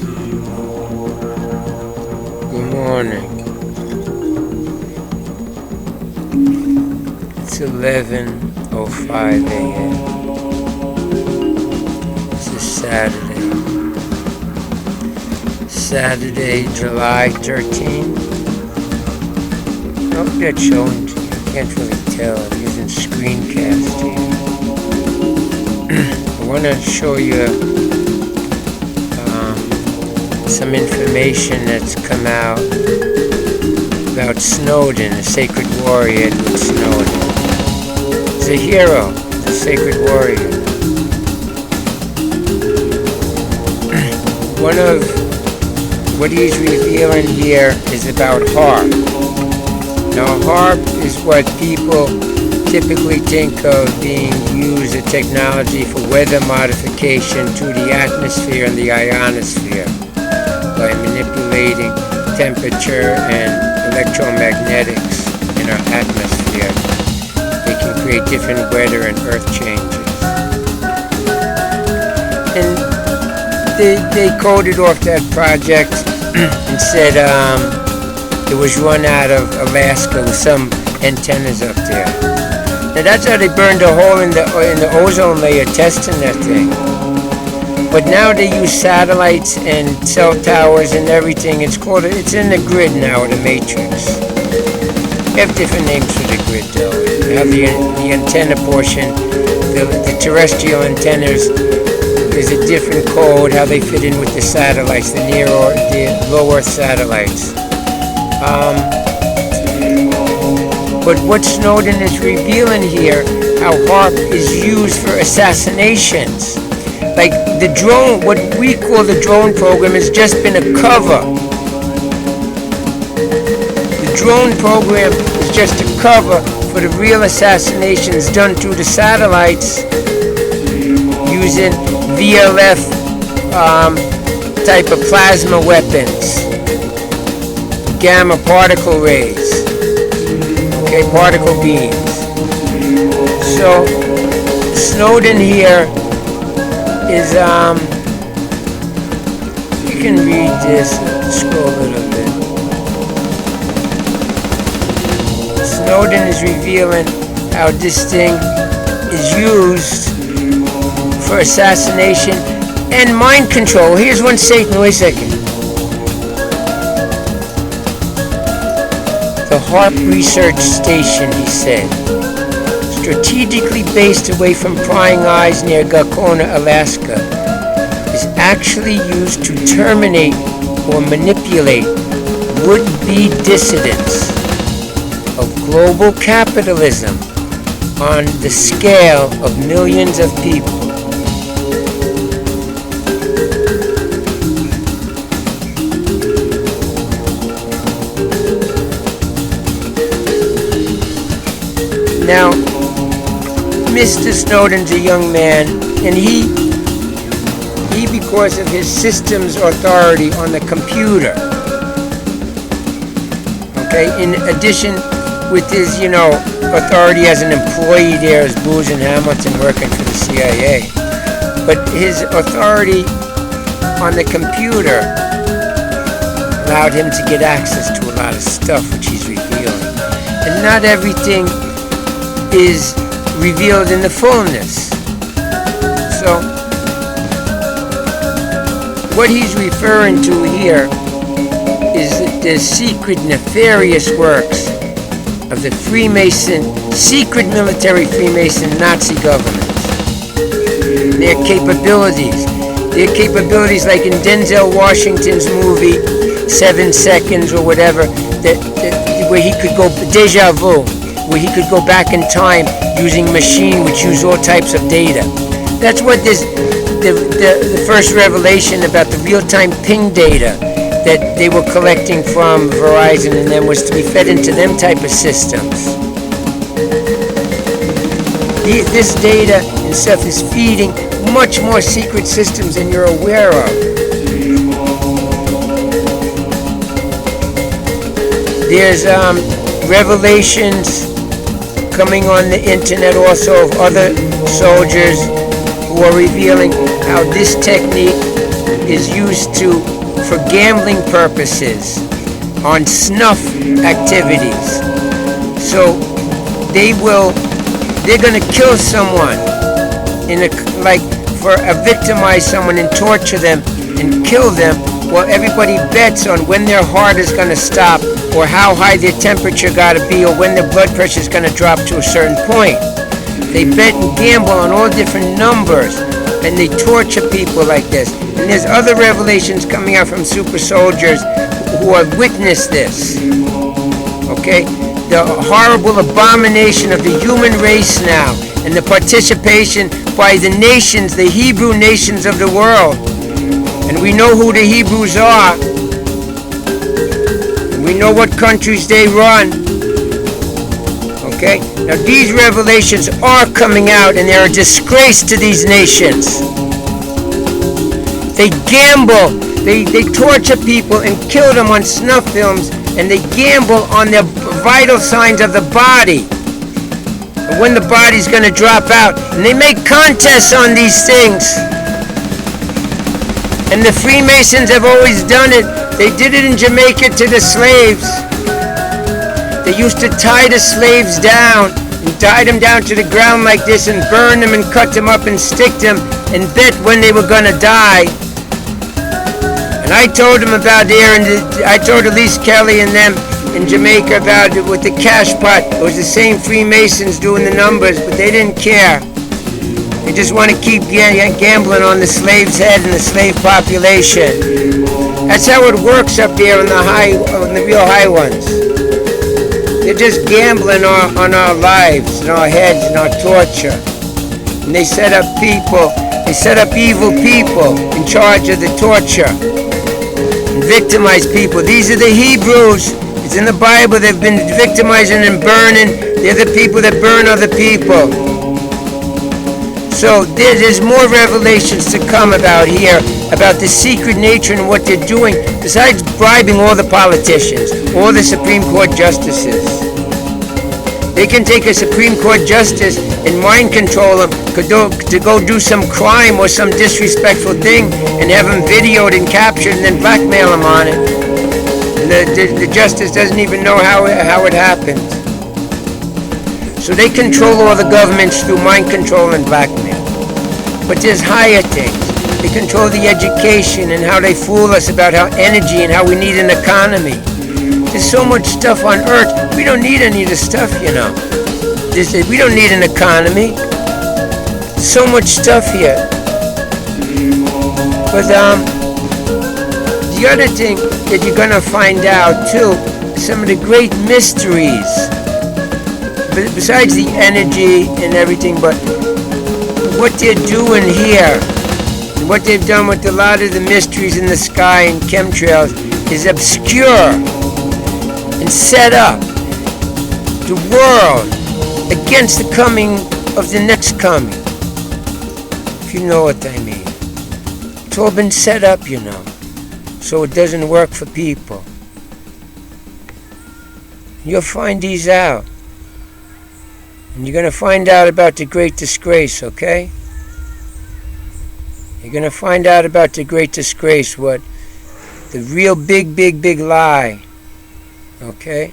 Good morning. It's 11:05 a.m. This is Saturday, July 13th. I hope that's showing to you. I can't really tell. I'm using screencast here. I want to show you some information that's come out about Snowden, a sacred warrior, Edward Snowden. He's a hero, a sacred warrior. One of what he's revealing here is about HAARP. Now, HAARP is what people typically think of being used as technology for weather modification to the atmosphere and the ionosphere by manipulating temperature and electromagnetics in our atmosphere. They can create different weather and earth changes. And they coded off that project and said it was run out of Alaska with some antennas up there. Now that's how they burned a hole in the ozone layer testing that thing. But now they use satellites and cell towers and everything. It's in the grid now, the matrix. They have different names for the grid though. They have the antenna portion, the terrestrial antennas. There's a different code, how they fit in with the satellites, the near or the low Earth satellites. But what Snowden is revealing here, how HAARP is used for assassinations. Like the drone, what we call the drone program has just been a cover. The drone program is just a cover for the real assassinations done through the satellites using VLF type of plasma weapons, gamma particle rays, okay, particle beams. So Snowden here is, you can read this, scroll a little bit. Snowden is revealing how this thing is used for assassination and mind control. Here's one Satan, wait a second. The HAARP research station, he said, strategically based away from prying eyes near Gakona, Alaska, is actually used to terminate or manipulate would-be dissidents of global capitalism on the scale of millions of people. Now, Mr. Snowden's a young man, and he, because of his system's authority on the computer, okay, in addition with his, authority as an employee there as Booz and Hamilton working for the CIA, but his authority on the computer allowed him to get access to a lot of stuff which he's revealing. And not everything is revealed in the fullness. So, what he's referring to here is the secret, nefarious works of the secret military Freemason Nazi governments. Their capabilities like in Denzel Washington's movie, 7 Seconds or whatever, where he could go, Deja Vu, where he could go back in time using machine which use all types of data. That's what the first revelation about the real-time ping data that they were collecting from Verizon and then was to be fed into them type of systems. This data and stuff is feeding much more secret systems than you're aware of. There's revelations coming on the internet also of other soldiers who are revealing how this technique is used for gambling purposes on snuff activities. So they're going to kill someone victimize someone and torture them and kill them. Well, everybody bets on when their heart is going to stop, or how high their temperature got to be, or when their blood pressure is going to drop to a certain point. They bet and gamble on all different numbers, and they torture people like this. And there's other revelations coming out from super soldiers who have witnessed this. Okay? The horrible abomination of the human race now, and the participation by the nations, the Hebrew nations of the world. And we know who the Hebrews are. And we know what countries they run. Okay? Now these revelations are coming out, and they're a disgrace to these nations. They gamble, they torture people and kill them on snuff films, and they gamble on their vital signs of the body, when the body's going to drop out. And they make contests on these things. And the Freemasons have always done it. They did it in Jamaica to the slaves. They used to tie the slaves down, and tie them down to the ground like this, and burn them and cut them up and stick them, and bet when they were going to die. And I told them about there, and I told Elise Kelly and them in Jamaica about it with the cash pot. It was the same Freemasons doing the numbers, but they didn't care. They just want to keep gambling on the slave's head and the slave population. That's how it works up there on the real high ones. They're just gambling on our lives and our heads and our torture. And they set up evil people in charge of the torture and victimize people. These are the Hebrews. It's in the Bible. They've been victimizing and burning. They're the people that burn other people. So there's more revelations to come about here, about the secret nature and what they're doing, besides bribing all the politicians, all the Supreme Court justices. They can take a Supreme Court justice and mind control him to go do some crime or some disrespectful thing, and have him videoed and captured and then blackmail him on it. And the justice doesn't even know how it happened. So they control all the governments through mind control and blackmail. But there's higher things. They control the education and how they fool us about how energy and how we need an economy. There's so much stuff on earth. We don't need any of this stuff, you know. We don't need an economy. So much stuff here. But the other thing that you're going to find out too, some of the great mysteries, besides the energy and everything, but what they're doing here, and what they've done with a lot of the mysteries in the sky and chemtrails, is obscure and set up the world against the coming of the next coming, if you know what I mean. It's all been set up, you know, so it doesn't work for people. You'll find these out. And you're going to find out about the great disgrace, okay? You're going to find out about the great disgrace, what the real big lie, okay?